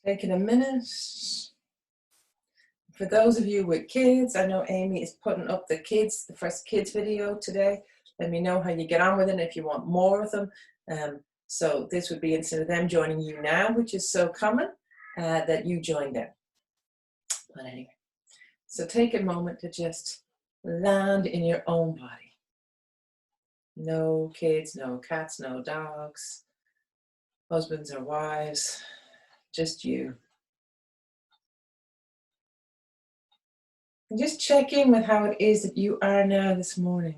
Taking a minute. For those of you with kids, I know Amy is putting up the first kids video today. Let me know how you get on with it if you want more of them. So this would be instead of them joining you now, which is so common, that you join them. But anyway, so take a moment to just land in your own body. No kids, no cats, no dogs, husbands or wives, just you. And just check in with how it is that you are now this morning.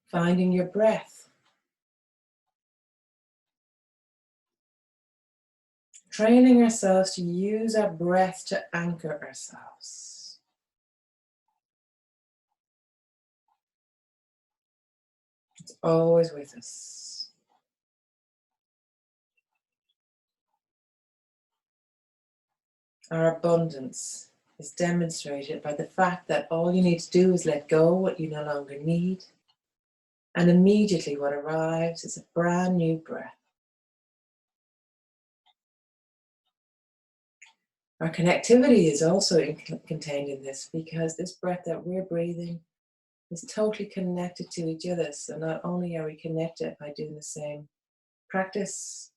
Finding your breath. Training ourselves to use our breath to anchor ourselves. It's always with us. Our abundance is demonstrated by the fact that all you need to do is let go what you no longer need. And immediately what arrives is a brand new breath. Our connectivity is also contained in this, because this breath that we're breathing is totally connected to each other. So not only are we connected by doing the same practice,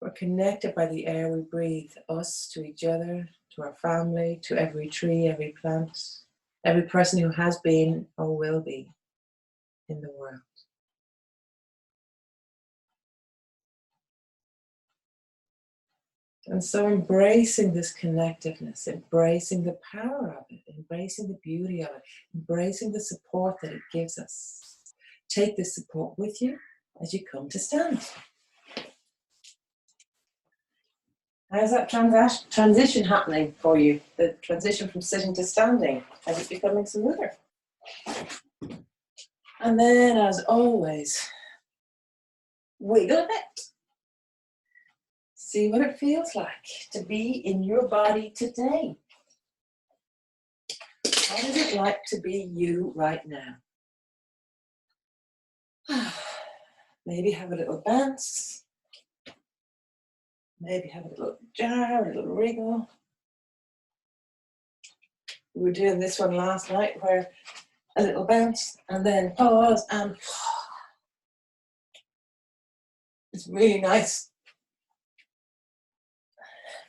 we're connected by the air we breathe, us to each other, to our family, to every tree, every plant, every person who has been or will be in the world. And so embracing this connectiveness, embracing the power of it, embracing the beauty of it, embracing the support that it gives us. Take this support with you as you come to stand. How's that transition happening for you? The transition from sitting to standing? Is it becoming smoother? And then, as always, wiggle a bit. See what it feels like to be in your body today. What is it like to be you right now? Maybe have a little bounce. Maybe have a little jar, a little wriggle. We were doing this one last night where a little bounce and then pause and it's really nice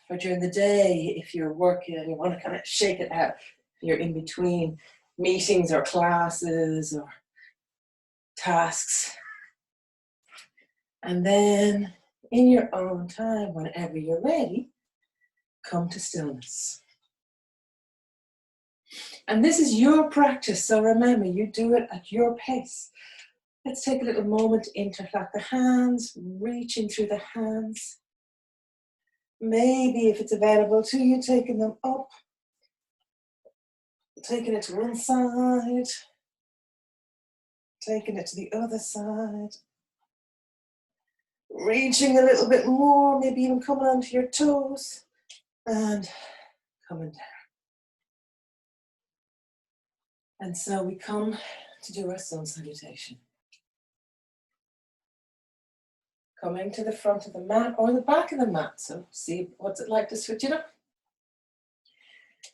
for during the day if you're working and you want to kind of shake it out. If you're in between meetings or classes or tasks. And then in your own time, whenever you're ready, come to stillness. And this is your practice, so remember, you do it at your pace. Let's take a little moment to interlock the hands, reaching through the hands. Maybe if it's available to you, taking them up, taking it to one side, taking it to the other side. Reaching a little bit more, maybe even coming onto your toes and coming down. And so we come to do our sun salutation. Coming to the front of the mat or the back of the mat. So see what's it like to switch it up.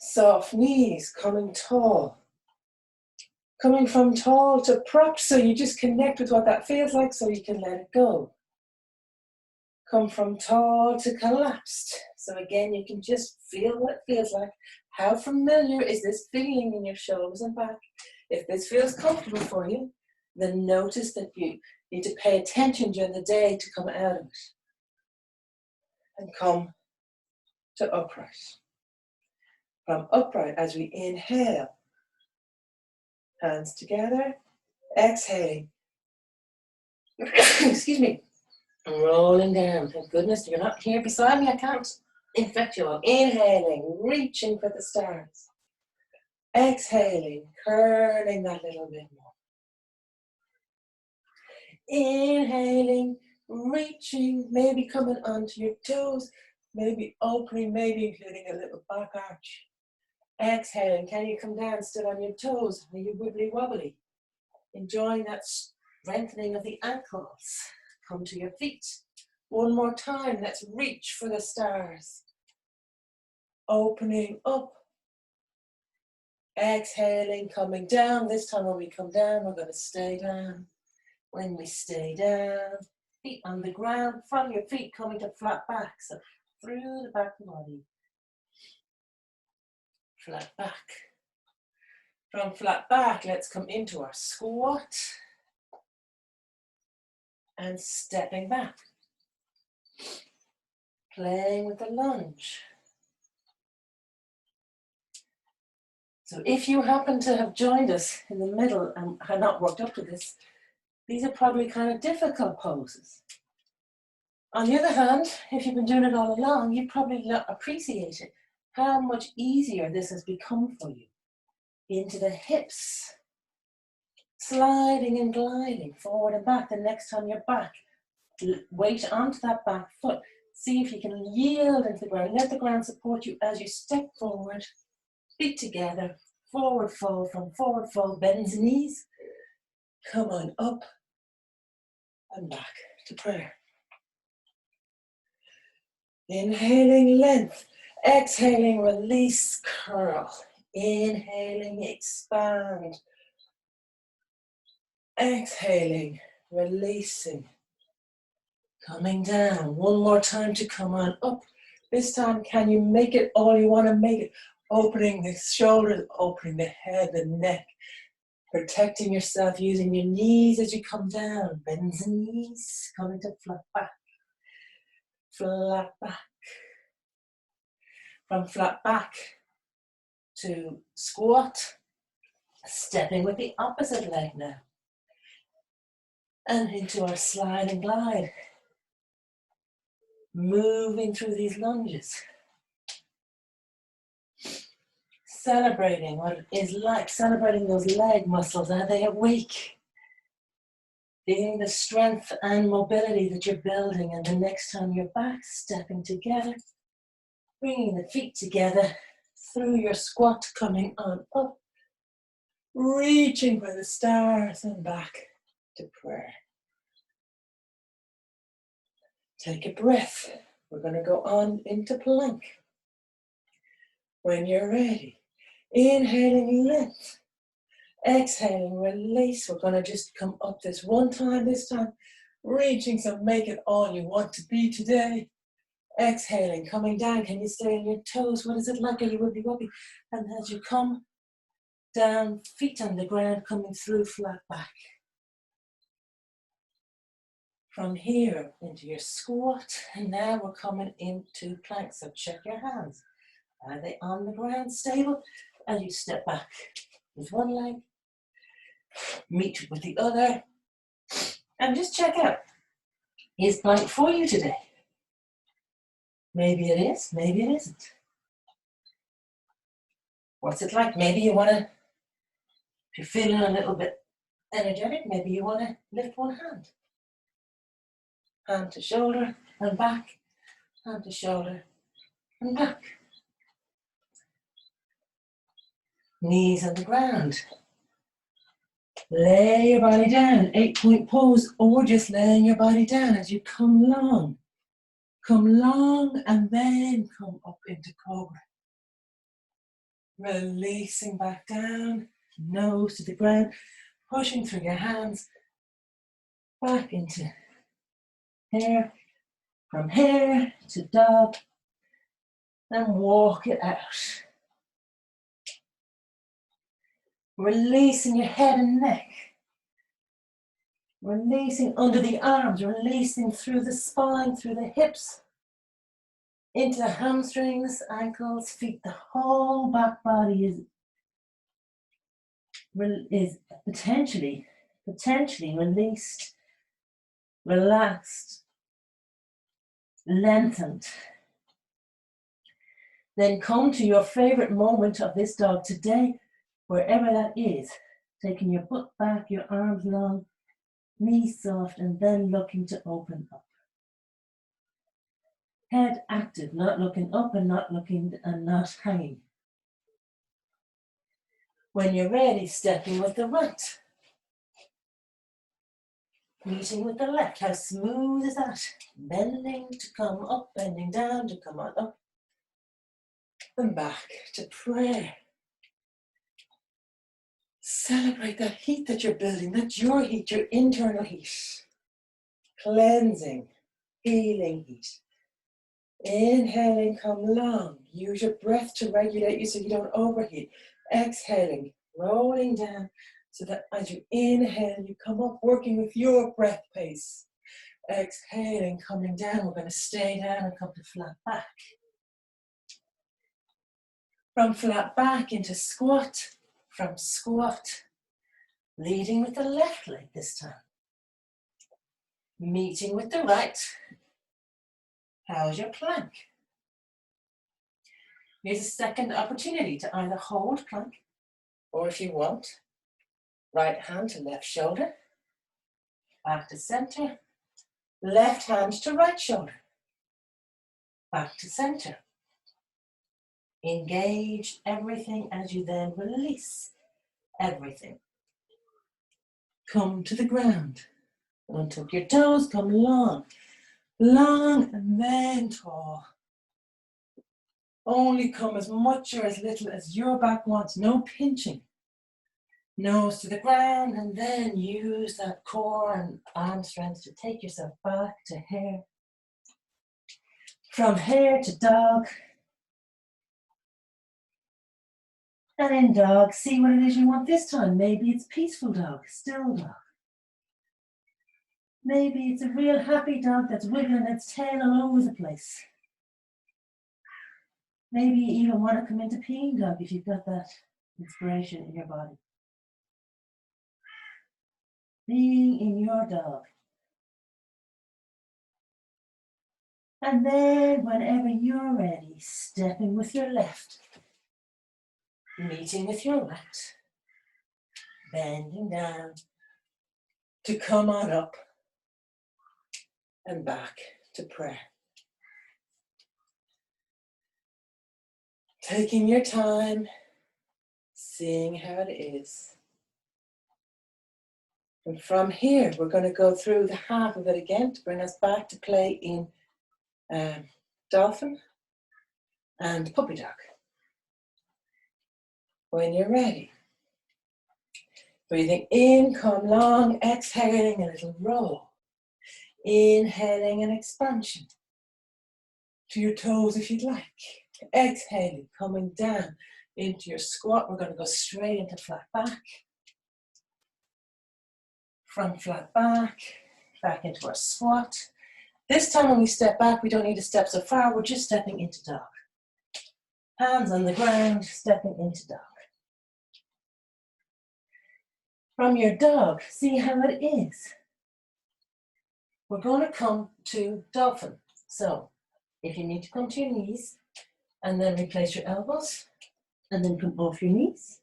Soft knees, coming tall. Coming from tall to propped, so you just connect with what that feels like so you can let it go. Come from tall to collapsed. So again, you can just feel what it feels like. How familiar is this feeling in your shoulders and back? If this feels comfortable for you, then notice that you need to pay attention during the day to come out of it. And come to upright. From upright, as we inhale, hands together, exhaling. Excuse me. Rolling down. Thank goodness you're not here beside me. I can't infect you all. Inhaling, reaching for the stars. Exhaling, curling that little bit more. Inhaling, reaching, maybe coming onto your toes, maybe opening, maybe including a little back arch. Exhaling, can you come down still on your toes? Are you wibbly wobbly? Enjoying that strengthening of the ankles. Come to your feet. One more time, let's reach for the stars. Opening up. Exhaling, coming down. This time when we come down, we're going to stay down. When we stay down, feet on the ground, from your feet coming to flat back. So through the back of the body. Flat back. From flat back, let's come into our squat. And stepping back. Playing with the lunge. So if you happen to have joined us in the middle and had not worked up to this, these are probably kind of difficult poses. On the other hand, if you've been doing it all along, you probably appreciate it, how much easier this has become for you. Into the hips, sliding and gliding forward and back. The next time you're back, weight onto that back foot. See if you can yield into the ground. Let the ground support you as you step forward, feet together, forward fold. From forward fold, bend the knees. Come on up and back to prayer. Inhaling, length. Exhaling, release, curl. Inhaling, expand. Exhaling, releasing. Coming down. One more time to come on up. This time, can you make it all you want to make it? Opening the shoulders, opening the head, the neck. Protecting yourself using your knees as you come down. Bend the knees, coming to flat back. Flat back. From flat back to squat. Stepping with the opposite leg now. And into our slide and glide. Moving through these lunges. Celebrating what it is like, celebrating those leg muscles. Are they awake? Feeling the strength and mobility that you're building. And the next time you're back, stepping together, bringing the feet together through your squat, coming on up, reaching for the stars and back to prayer. Take a breath. We're going to go on into plank. When you're ready, inhaling, lift. Exhaling, release. We're going to just come up this one time, this time. Reaching, so make it all you want to be today. Exhaling, coming down. Can you stay on your toes? What is it like? Are you wibbly wobbly? And as you come down, feet on the ground, coming through flat back. From here into your squat, and now we're coming into plank. So check your hands. Are they on the ground, stable? As you step back with one leg, meet with the other, and just check out. Is plank for you today? Maybe it is, maybe it isn't. What's it like? Maybe you want to, if you're feeling a little bit energetic, maybe you want to lift one hand. Hand to shoulder and back, hand to shoulder and back. Knees on the ground. Lay your body down, 8-point pose, or just laying your body down as you come long. Come long and then come up into cobra. Releasing back down, nose to the ground, pushing through your hands, back into here, from here to dog, and walk it out. Releasing your head and neck. Releasing under the arms, releasing through the spine, through the hips, into the hamstrings, ankles, feet. The whole back body is potentially released, relaxed, lengthened. Then come to your favorite moment of this dog today, wherever that is. Taking your butt back, your arms long, knees soft, and then looking to open up. Head active, not looking up and not hanging. When you're ready, stepping with the right. Meeting with the left. How smooth is that? Bending to come up, bending down to come on up. And back to prayer. Celebrate that heat that you're building. That's your heat, your internal heat. Cleansing, healing heat. Inhaling, come long. Use your breath to regulate you so you don't overheat. Exhaling, rolling down so that as you inhale, you come up working with your breath pace. Exhaling, coming down. We're going to stay down and come to flat back. From flat back into squat. From squat, leading with the left leg this time. Meeting with the right. How's your plank? Here's a second opportunity to either hold plank, or if you want, right hand to left shoulder, back to center, left hand to right shoulder, back to center. Engage everything as you then release everything. Come to the ground. Untuck your toes, come long, long and then tall. Only come as much or as little as your back wants, no pinching. Nose to the ground and then use that core and arm strength to take yourself back to hare. From hare to dog. And in dog, see what it is you want this time. Maybe it's peaceful dog, still dog. Maybe it's a real happy dog that's wiggling its tail all over the place. Maybe you even want to come into peeing dog if you've got that inspiration in your body. Being in your dog. And then whenever you're ready, stepping with your left. Meeting with your right. Bending down to come on up and back to prayer. Taking your time, seeing how it is. And from here, we're going to go through the half of it again to bring us back to play in dolphin and puppy dog. When you're ready, breathing in, come long, exhaling a little roll. Inhaling an expansion to your toes if you'd like. Exhaling, coming down into your squat. We're going to go straight into flat back. From flat back into our squat. This time when we step back, we don't need to step so far. We're just stepping into dog. Hands on the ground, stepping into dog. From your dog, see how it is. We're going to come to dolphin. So if you need to come to your knees and then replace your elbows and then come off your knees.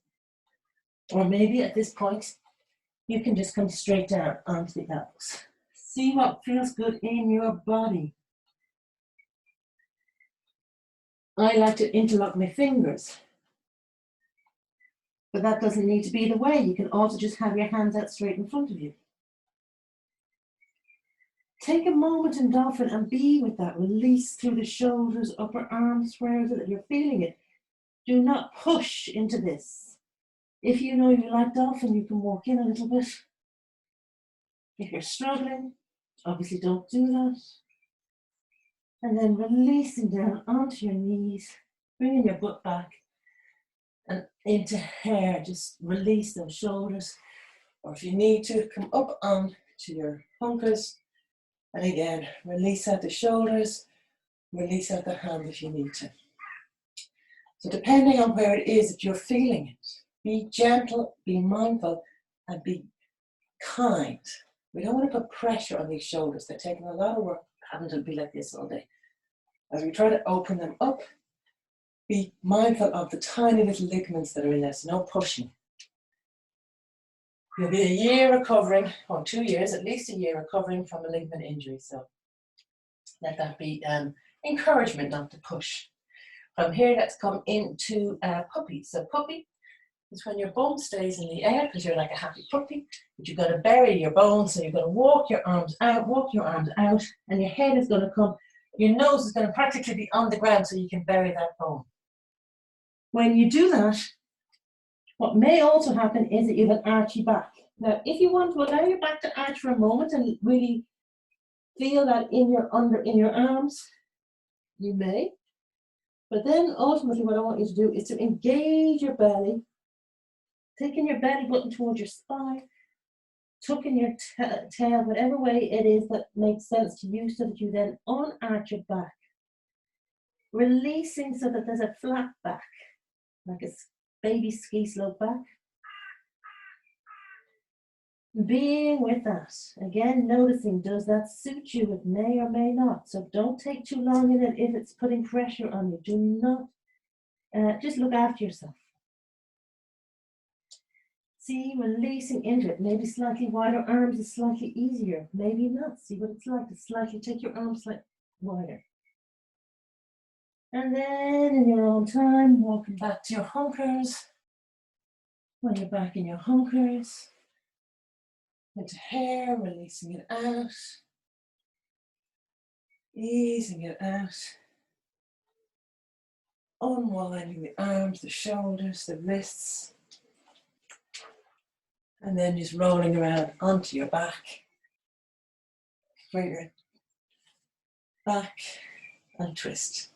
Or maybe at this point, you can just come straight down onto the elbows. See what feels good in your body. I like to interlock my fingers, but that doesn't need to be the way. You can also just have your hands out straight in front of you. Take a moment in dolphin and be with that. Release through the shoulders, upper arms, wherever that you're feeling it. Do not push into this. If you know you like dolphin, you can walk in a little bit. If you're struggling, obviously don't do that. And then releasing down onto your knees, bringing your butt back and into hare. Just release those shoulders. Or if you need to, come up onto your hunkers. And again, release out the shoulders, release out the hands if you need to. So depending on where it is that you're feeling it, be gentle, be mindful, and be kind. We don't want to put pressure on these shoulders. They're taking a lot of work having to be like this all day. As we try to open them up, be mindful of the tiny little ligaments that are in there, so no pushing. You'll be a year recovering, or 2 years, at least a year recovering from a ligament injury. So let that be encouragement not to push. From here, let's come into puppy. So puppy, is when your bum stays in the air because you're like a happy puppy, but you've got to bury your bones, so you're going to walk your arms out, and your head is going to come, your nose is going to practically be on the ground so you can bury that bone. When you do that, what may also happen is that you have an archy back. Now, if you want to allow your back to arch for a moment and really feel that in your arms, you may. But then ultimately what I want you to do is to engage your belly, taking your belly button towards your spine, tucking your tail, whatever way it is that makes sense to you, so that you then unarch your back. Releasing so that there's a flat back, like a baby ski slope back. Being with that. Again, noticing, does that suit you? It may or may not. So don't take too long in it if it's putting pressure on you. Do not, just look after yourself. See, releasing into it. Maybe slightly wider arms is slightly easier. Maybe not. See what it's like to slightly take your arms slightly wider. And then in your own time, walking back to your hunkers. When you're back in your hunkers, into hair, releasing it out. Easing it out. Unwinding the arms, the shoulders, the wrists. And then just rolling around onto your back. Where your back and twist.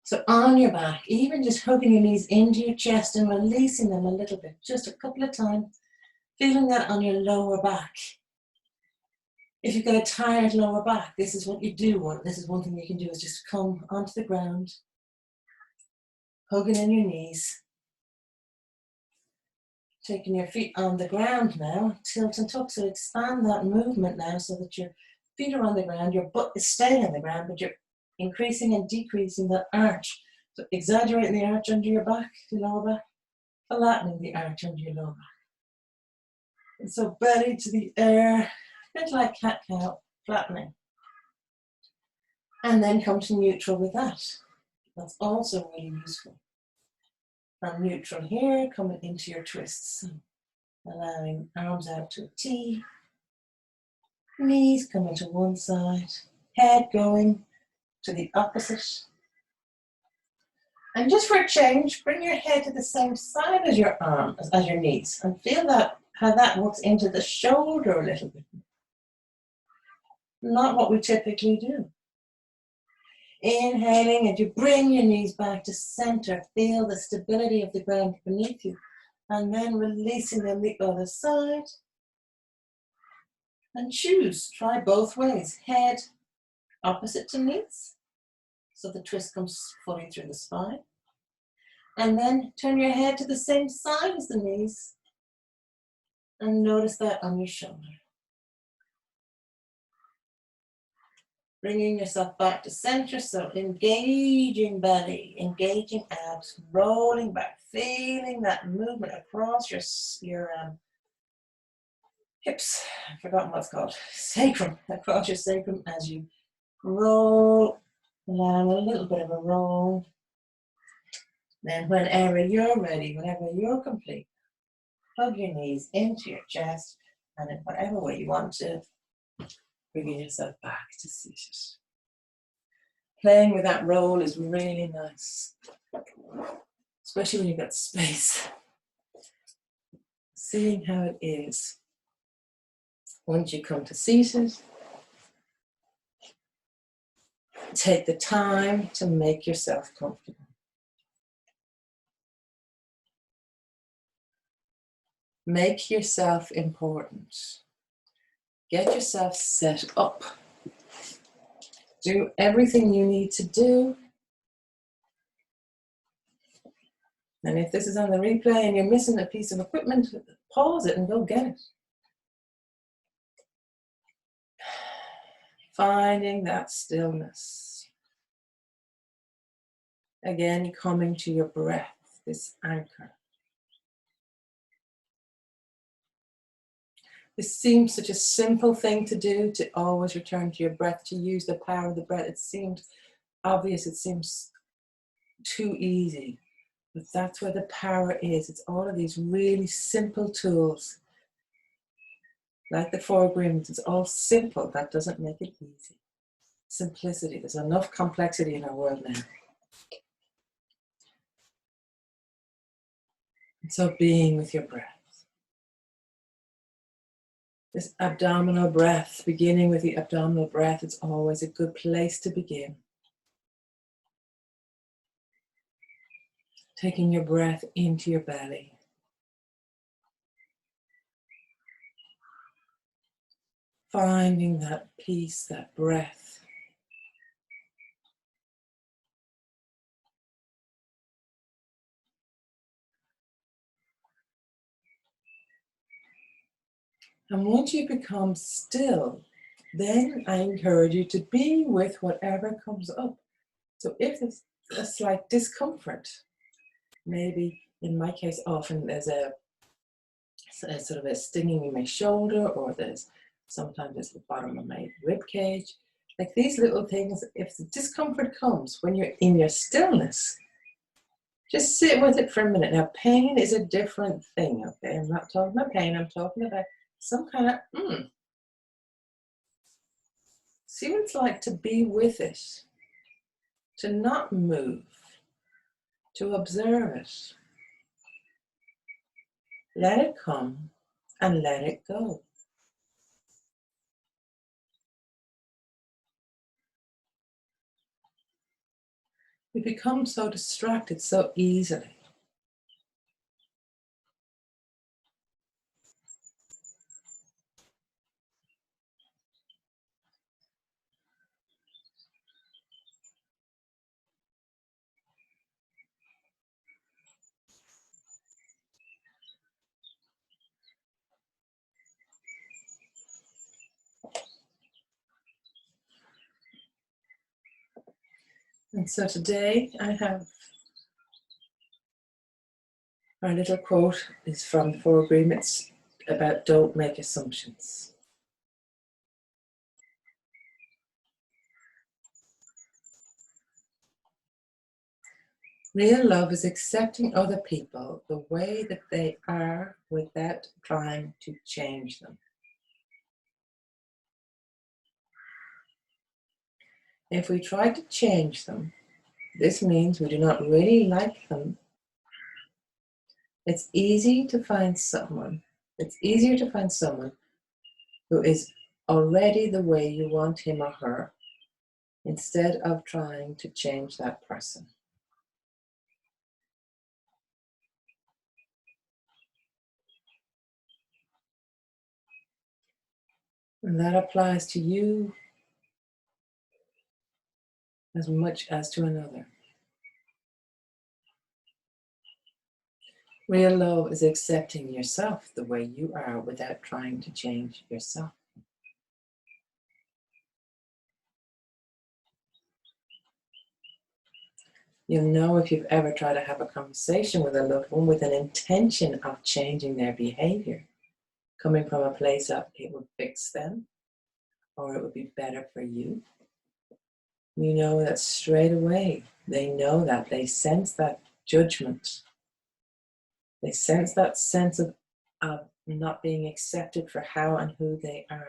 So on your back, even just hugging your knees into your chest and releasing them a little bit, just a couple of times, feeling that on your lower back. If you've got a tired lower back, this is what you do. This is one thing you can do, is just come onto the ground, hugging in your knees, taking your feet on the ground now, tilt and tuck, so expand that movement now so that your feet are on the ground, your butt is staying on the ground, but you're increasing and decreasing that arch. So exaggerating the arch under your back, your lower back, flattening the arch under your lower back. And so belly to the air, a bit like cat-cow, flattening. And then come to neutral with that. That's also really useful. From neutral here, coming into your twists. Allowing arms out to a T. Knees coming to one side. Head going to the opposite. And just for a change, bring your head to the same side as your arms, as your knees, and feel that, how that works into the shoulder a little bit. Not what we typically do. Inhaling, and you bring your knees back to center. Feel the stability of the ground beneath you. And then releasing them the other side. And choose, try both ways. Head opposite to knees, so the twist comes fully through the spine. And then turn your head to the same side as the knees. And notice that on your shoulder. Bringing yourself back to center, so engaging belly, engaging abs, rolling back, feeling that movement across your hips, I've forgotten what it's called, sacrum, across your sacrum as you roll, allow a little bit of a roll. Then whenever you're ready, whenever you're complete, hug your knees into your chest, and in whatever way you want to, bringing yourself back to seated. Playing with that roll is really nice, especially when you've got space. Seeing how it is. Once you come to seated, take the time to make yourself comfortable. Make yourself important. Get yourself set up. Do everything you need to do. And if this is on the replay and you're missing a piece of equipment, pause it and go get it. Finding that stillness. Again, coming to your breath, this anchor. This seems such a simple thing to do, to always return to your breath, to use the power of the breath. It seems obvious, it seems too easy. But that's where the power is. It's all of these really simple tools. Like the 4 agreements, it's all simple. That doesn't make it easy. Simplicity. There's enough complexity in our world now. And so being with your breath. This abdominal breath, beginning with the abdominal breath, it's always a good place to begin. Taking your breath into your belly. Finding that peace, that breath. And once you become still, then I encourage you to be with whatever comes up. So if there's a slight discomfort, maybe in my case, often there's a sort of a stinging in my shoulder, or sometimes it's the bottom of my rib cage. Like these little things, if the discomfort comes when you're in your stillness, just sit with it for a minute. Now, pain is a different thing, okay? I'm not talking about pain, I'm talking about some kind of, See what it's like to be with it, to not move, to observe it. Let it come and let it go. We become so distracted so easily. And so today I have our little quote is from the 4 agreements about don't make assumptions. Real love is accepting other people the way that they are without trying to change them. If we try to change them, this means we do not really like them. It's easier to find someone who is already the way you want him or her, instead of trying to change that person. And that applies to you as much as to another. Real love is accepting yourself the way you are without trying to change yourself. You'll know if you've ever tried to have a conversation with a loved one with an intention of changing their behavior, coming from a place of it would fix them or it would be better for you. You know that straight away. They know that. They sense that judgment. They sense that sense of not being accepted for how and who they are.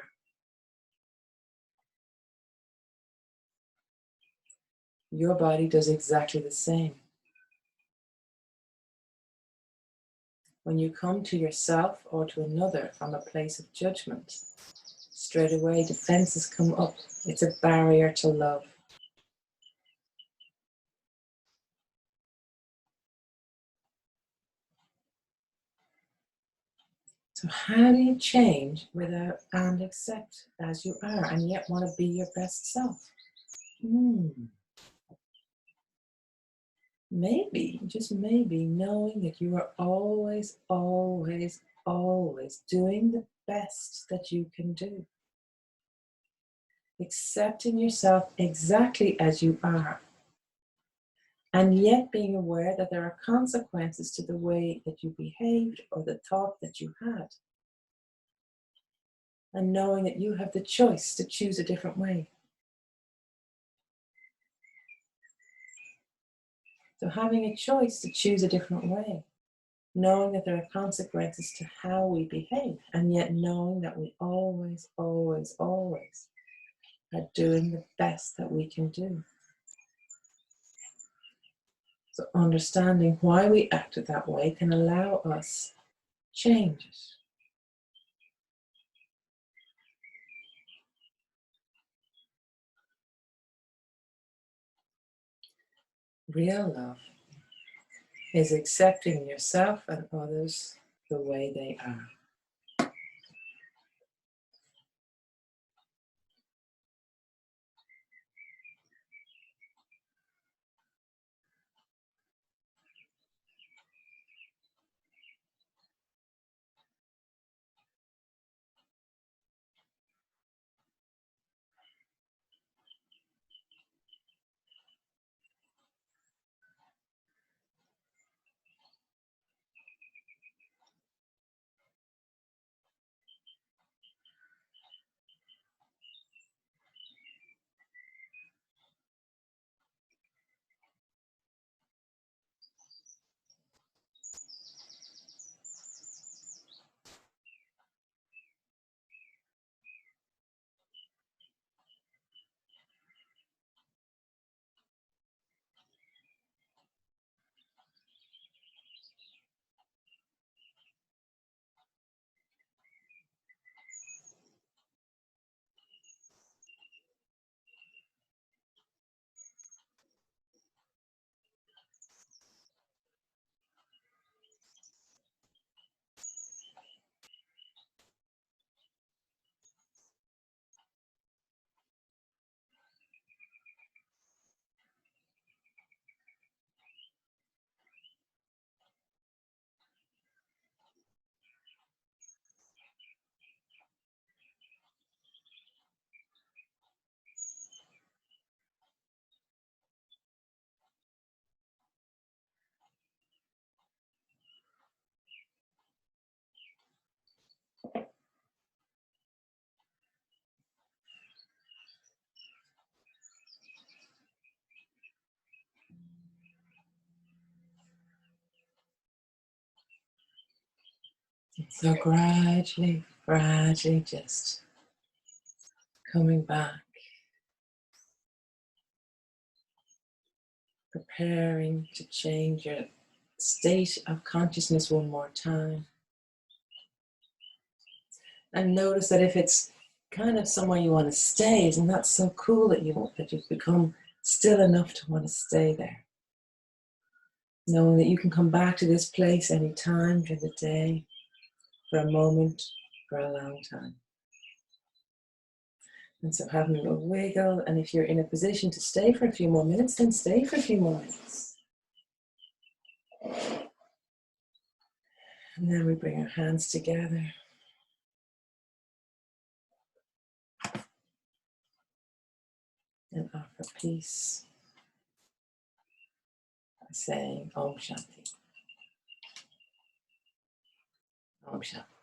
Your body does exactly the same. When you come to yourself or to another from a place of judgment, straight away defenses come up. It's a barrier to love. So how do you change without and accept as you are and yet want to be your best self? Maybe, just maybe, knowing that you are always, always, always doing the best that you can do. Accepting yourself exactly as you are. And yet being aware that there are consequences to the way that you behaved or the thought that you had. And knowing that you have the choice to choose a different way. So having a choice to choose a different way, knowing that there are consequences to how we behave, and yet knowing that we always, always, always are doing the best that we can do. So understanding why we acted that way can allow us change it. Real love is accepting yourself and others the way they are. So gradually, gradually just coming back, preparing to change your state of consciousness one more time. And notice that if it's kind of somewhere you want to stay, isn't that so cool that you've become still enough to want to stay there? Knowing that you can come back to this place anytime during the day, for a moment, for a long time. And so having a little wiggle, and if you're in a position to stay for a few more minutes, then stay for a few more minutes. And then we bring our hands together. And offer peace by saying Om Shanti. Om Shanti.